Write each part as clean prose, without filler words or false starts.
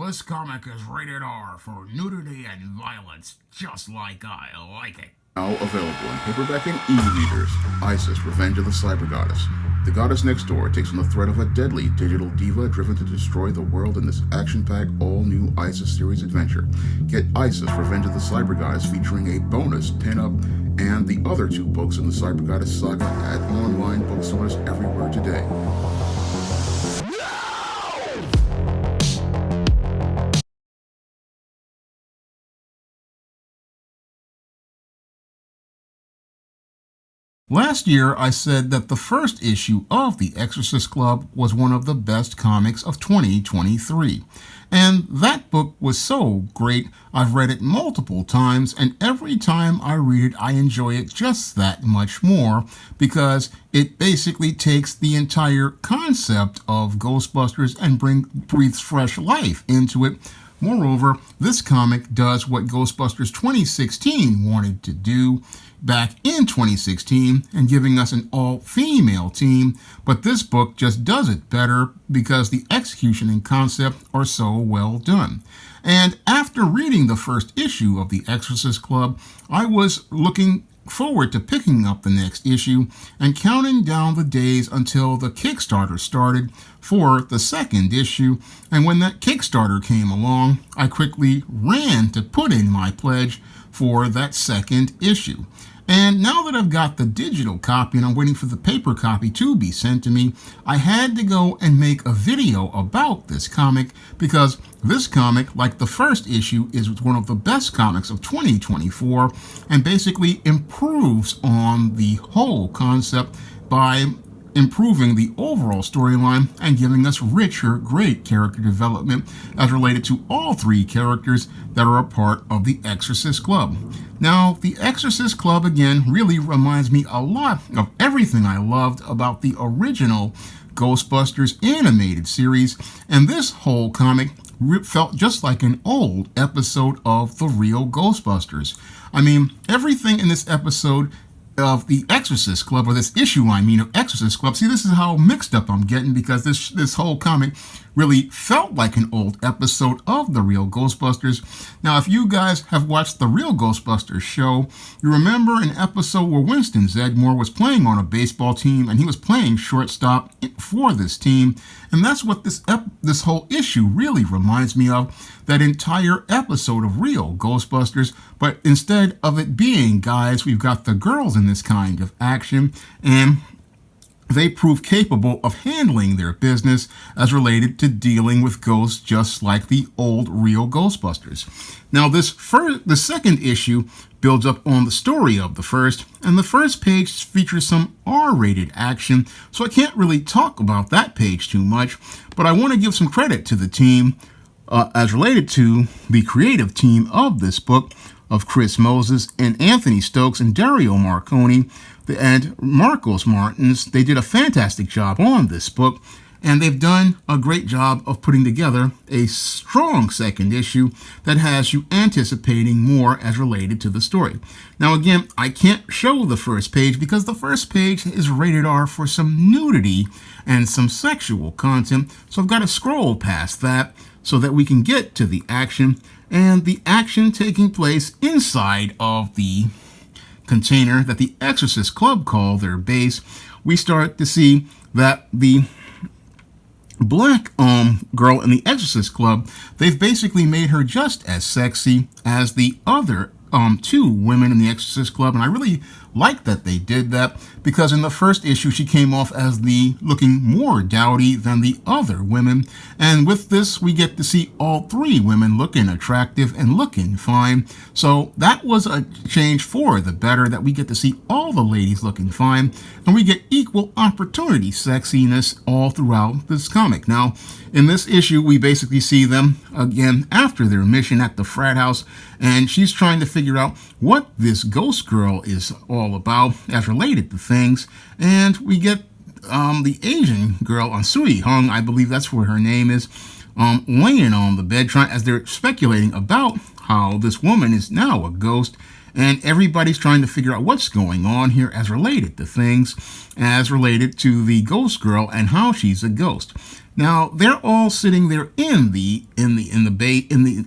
This comic is rated R for nudity and violence, just like I like it. Now available in paperback and e-readers. Isis, Revenge of the Cyber Goddess. The goddess next door takes on the threat of a deadly digital diva driven to destroy the world in this action-packed, all-new Isis series adventure. Get Isis, Revenge of the Cyber Goddess featuring a bonus pin-up and the other two books in the Cyber Goddess saga at online booksellers everywhere today. Last year, I said that the first issue of The Exorcist Club was one of the best comics of 2023. And that book was so great, I've read it multiple times, and every time I read it, I enjoy it just that much more because it basically takes the entire concept of Ghostbusters and breathes fresh life into it. Moreover, this comic does what Ghostbusters 2016 wanted to do back in 2016 and giving us an all-female team, but this book just does it better because the execution and concept are so well done. And after reading the first issue of The Exorcist Club, I was looking forward to picking up the next issue and counting down the days until the Kickstarter started for the second issue. And when that Kickstarter came along, I quickly ran to put in my pledge for that second issue. And now that I've got the digital copy and I'm waiting for the paper copy to be sent to me, I had to go and make a video about this comic because this comic, like the first issue, is one of the best comics of 2024 and basically improves on the whole concept by improving the overall storyline and giving us richer, great character development as related to all three characters that are a part of the Exorcist Club. Now, the Exorcist Club, again, really reminds me a lot of everything I loved about the original Ghostbusters animated series, and this whole comic felt just like an old episode of The Real Ghostbusters. I mean, everything in this episode of the Exorcist Club, or this issue, of Exorcist Club. See, this is how mixed up I'm getting because this whole comic really felt like an old episode of The Real Ghostbusters. Now, if you guys have watched The Real Ghostbusters show, you remember an episode where Winston Zedmore was playing on a baseball team and he was playing shortstop for this team. And that's what this whole issue really reminds me of, that entire episode of Real Ghostbusters. But instead of it being guys, we've got the girls in this kind of action, and they prove capable of handling their business as related to dealing with ghosts just like the old Real Ghostbusters. Now, the second issue builds up on the story of the first, and the first page features some R-rated action, so I can't really talk about that page too much, but I want to give some credit to the team as related to the creative team of this book of Chris Moses and Anthony Stokes and Dario Marconi and Marcos Martins. They did a fantastic job on this book, and they've done a great job of putting together a strong second issue that has you anticipating more as related to the story. Now, again, I can't show the first page because the first page is rated R for some nudity and some sexual content, so I've got to scroll past that so that we can get to the action, and the action taking place inside of the container that the Exorcist Club call their base. We start to see that the black girl in the Exorcist Club, they've basically made her just as sexy as the other two women in the Exorcist Club, and I really like that they did that because in the first issue she came off as looking more dowdy than the other women, and with this we get to see all three women looking attractive and looking fine. So that was a change for the better, that we get to see all the ladies looking fine and we get equal opportunity sexiness all throughout this comic. Now, in this issue we basically see them again after their mission at the frat house, and she's trying to figure out what this ghost girl is all about as related to things, and we get the Asian girl, Sui Hung, I believe that's what her name is, laying on the bed as they're speculating about how this woman is now a ghost, and everybody's trying to figure out what's going on here as related to things, as related to the ghost girl and how she's a ghost. Now they're all sitting there in the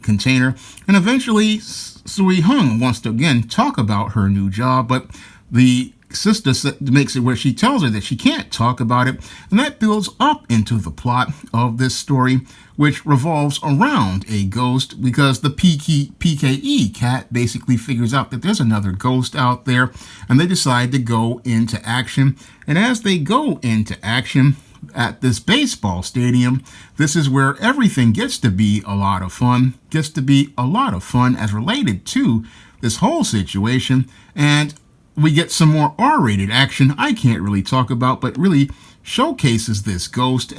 container, and eventually Sui Hung wants to again talk about her new job, but the sister makes it where she tells her that she can't talk about it, and that builds up into the plot of this story, which revolves around a ghost, because the PKE cat basically figures out that there's another ghost out there, and they decide to go into action. And as they go into action at this baseball stadium, this is where everything gets to be a lot of fun, as related to this whole situation. And we get some more R-rated action I can't really talk about, but really showcases this ghost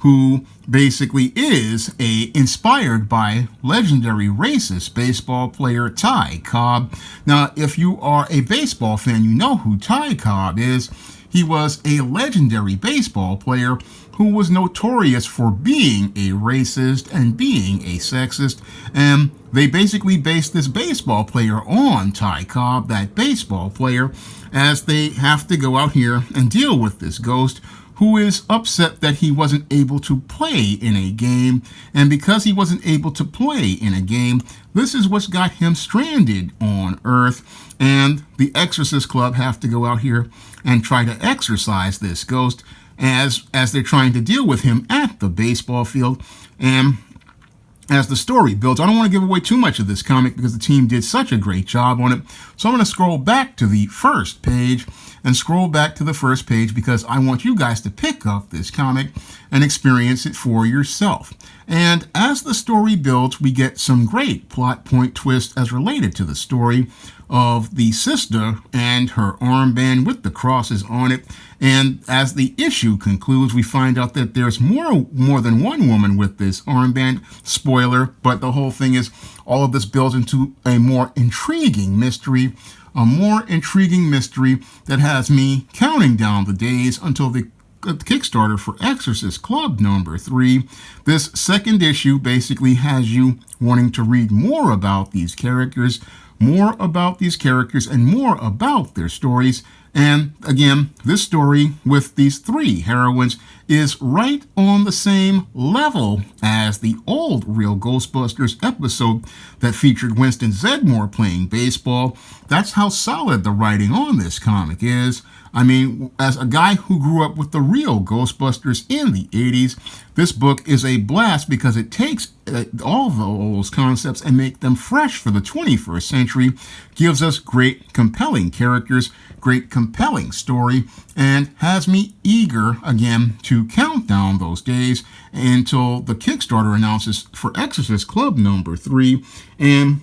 who basically is inspired by legendary racist baseball player Ty Cobb. Now, if you are a baseball fan, you know who Ty Cobb is. He was a legendary baseball player who was notorious for being a racist and being a sexist, and they basically based this baseball player on Ty Cobb, that baseball player, as they have to go out here and deal with this ghost who is upset that he wasn't able to play in a game. And because he wasn't able to play in a game, this is what's got him stranded on Earth. And the Exorcist Club have to go out here and try to exorcise this ghost as they're trying to deal with him at the baseball field. And as the story builds, I don't want to give away too much of this comic because the team did such a great job on it. So I'm going to scroll back to the first page because I want you guys to pick up this comic and experience it for yourself. And as the story builds, we get some great plot point twists as related to the story of the sister and her armband with the crosses on it. And as the issue concludes, we find out that there's more than one woman with this armband. Spoiler, but the whole thing is all of this builds into a more intriguing mystery that has me counting down the days until the Kickstarter for Exorcist Club number 3. This second issue basically has you wanting to read more about these characters, and more about their stories. And again, this story with these 3 heroines is right on the same level as the old Real Ghostbusters episode that featured Winston Zedmore playing baseball. That's how solid the writing on this comic is. I mean, as a guy who grew up with the Real Ghostbusters in the 80s, this book is a blast because it takes all those concepts and make them fresh for the 21st century, gives us great, compelling characters, great, compelling story, and has me eager, again, to count down those days until the Kickstarter announces for Exorcist Club number 3, and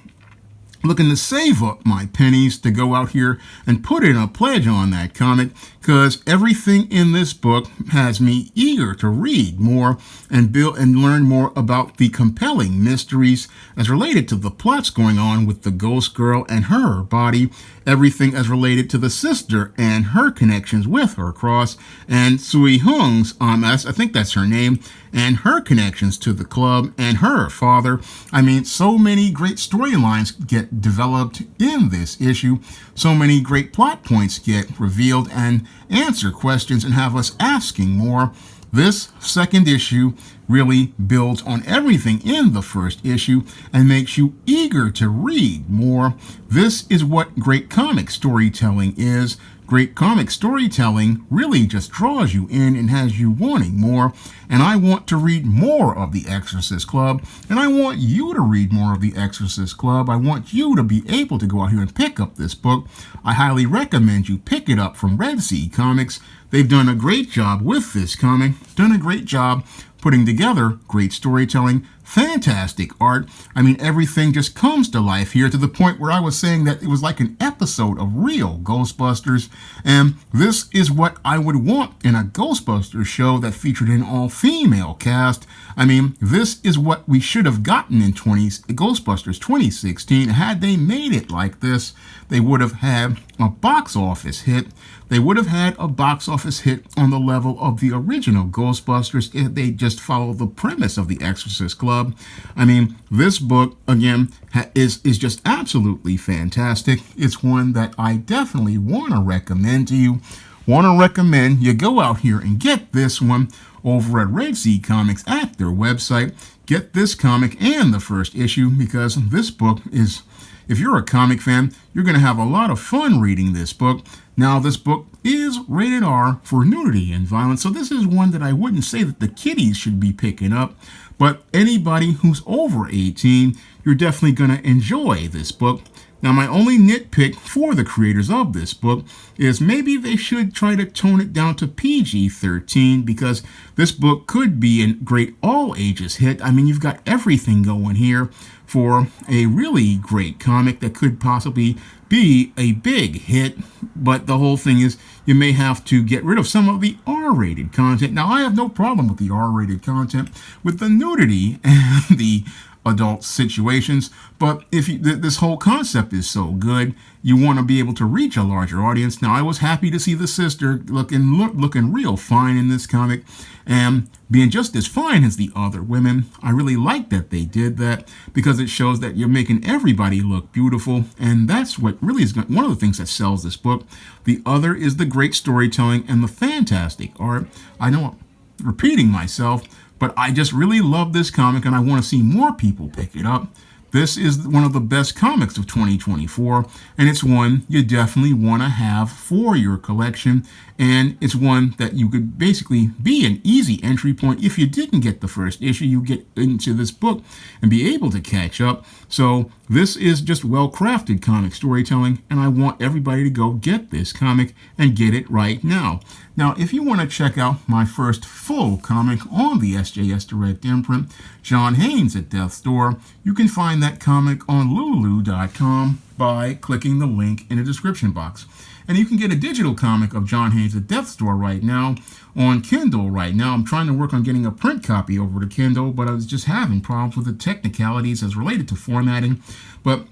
looking to save up my pennies to go out here and put in a pledge on that comic, because everything in this book has me eager to read more and build and learn more about the compelling mysteries as related to the plots going on with the ghost girl and her body, everything as related to the sister and her connections with her cross, and Sui Hung's, I think that's her name, and her connections to the club and her father. I mean, so many great storylines get developed in this issue. So many great plot points get revealed and answer questions and have us asking more. This second issue really builds on everything in the first issue and makes you eager to read more. This is what great comic storytelling is. Great comic storytelling really just draws you in and has you wanting more. And I want to read more of The Exorcist Club, and I want you to read more of The Exorcist Club. I want you to be able to go out here and pick up this book. I highly recommend you pick it up from Red Sea Comics. They've done a great job with this comic, done a great job putting together great storytelling, fantastic art. I mean, everything just comes to life here to the point where I was saying that it was like an episode of Real Ghostbusters. And this is what I would want in a Ghostbusters show that featured an all-female cast. I mean, this is what we should have gotten in Ghostbusters 2016. Had they made it like this, they would have had a box office hit. They would have had a box office hit on the level of the original Ghostbusters if they just followed the premise of the Exorcist Club. I mean, this book, again, is just absolutely fantastic. It's one that I definitely want to recommend to you. Want to recommend you go out here and get this one over at Red Sea Comics at their website. Get this comic and the first issue, because this book is, if you're a comic fan, you're going to have a lot of fun reading this book. Now, this book is rated R for nudity and violence, so this is one that I wouldn't say that the kiddies should be picking up, but anybody who's over 18, you're definitely going to enjoy this book. Now, my only nitpick for the creators of this book is maybe they should try to tone it down to PG-13, because this book could be a great all-ages hit. I mean, you've got everything going here for a really great comic that could possibly be a big hit, but the whole thing is you may have to get rid of some of the R-rated content. Now, I have no problem with the R-rated content, with the nudity and the adult situations, but if this whole concept is so good, you want to be able to reach a larger audience. Now, I was happy to see the sister looking real fine in this comic, and being just as fine as the other women. I really like that they did that, because it shows that you're making everybody look beautiful, and that's what really is one of the things that sells this book. The other is the great storytelling and the fantastic art. I know I'm repeating myself, but I just really love this comic, and I want to see more people pick it up. This is one of the best comics of 2024, and it's one you definitely want to have for your collection, and it's one that you could basically be an easy entry point. If you didn't get the first issue, you get into this book and be able to catch up. So this is just well-crafted comic storytelling, and I want everybody to go get this comic and get it right now. Now, if you want to check out my first full comic on the SJS Direct imprint, John Haynes at Death's Door, you can find that comic on lulu.com by clicking the link in the description box. And you can get a digital comic of John Haynes at Death's Door right now on Kindle right now. I'm trying to work on getting a print copy over to Kindle, but I was just having problems with the technicalities as related to formatting. But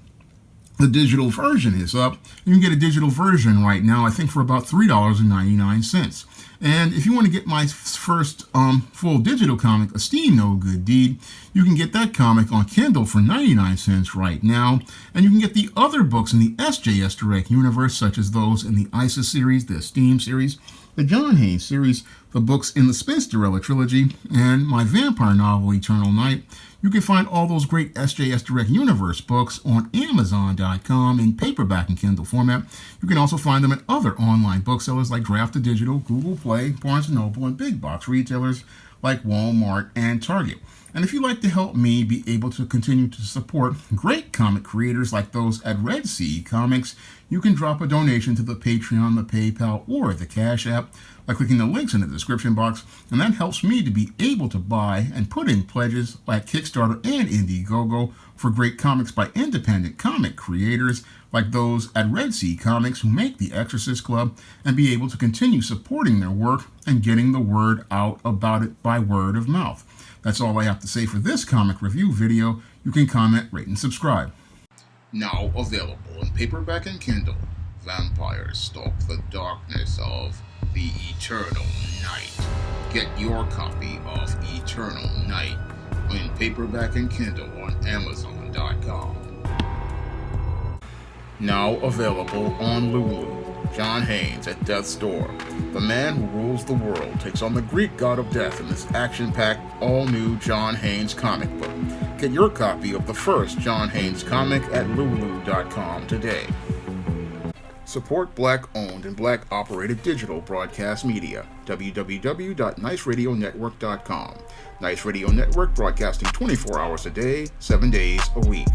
the digital version is up. You can get a digital version right now, I think, for about $3.99. And if you want to get my first full digital comic, Esteem No Good Deed, you can get that comic on Kindle for 99 cents right now. And you can get the other books in the SJS Direct universe, such as those in the ISIS series, the Esteem series, the John Haynes series, the books in the Spinsterella trilogy, and my vampire novel, Eternal Night. You can find all those great SJS Direct Universe books on Amazon.com in paperback and Kindle format. You can also find them at other online booksellers like Draft2Digital, Google Play, Barnes & Noble, and big box retailers like Walmart and Target. And if you'd like to help me be able to continue to support great comic creators like those at Red Sea Comics, you can drop a donation to the Patreon, the PayPal, or the Cash App by clicking the links in the description box, and that helps me to be able to buy and put in pledges like Kickstarter and Indiegogo for great comics by independent comic creators like those at Red Sea Comics who make the Exorcist Club, and be able to continue supporting their work and getting the word out about it by word of mouth. That's all I have to say for this comic review video. You can comment, rate, and subscribe. Now available in paperback and Kindle, Vampires Stalk the Darkness of the Eternal Night. Get your copy of Eternal Night in paperback and Kindle on Amazon.com. Now available on Lulu, John Haynes at Death's Door. The man who rules the world takes on the Greek god of death in this action-packed, all-new John Haynes comic book. Get your copy of the first John Haynes comic at Lulu.com today. Support Black-owned and Black-operated digital broadcast media. www.niceradionetwork.com. Nice Radio Network, broadcasting 24 hours a day, 7 days a week.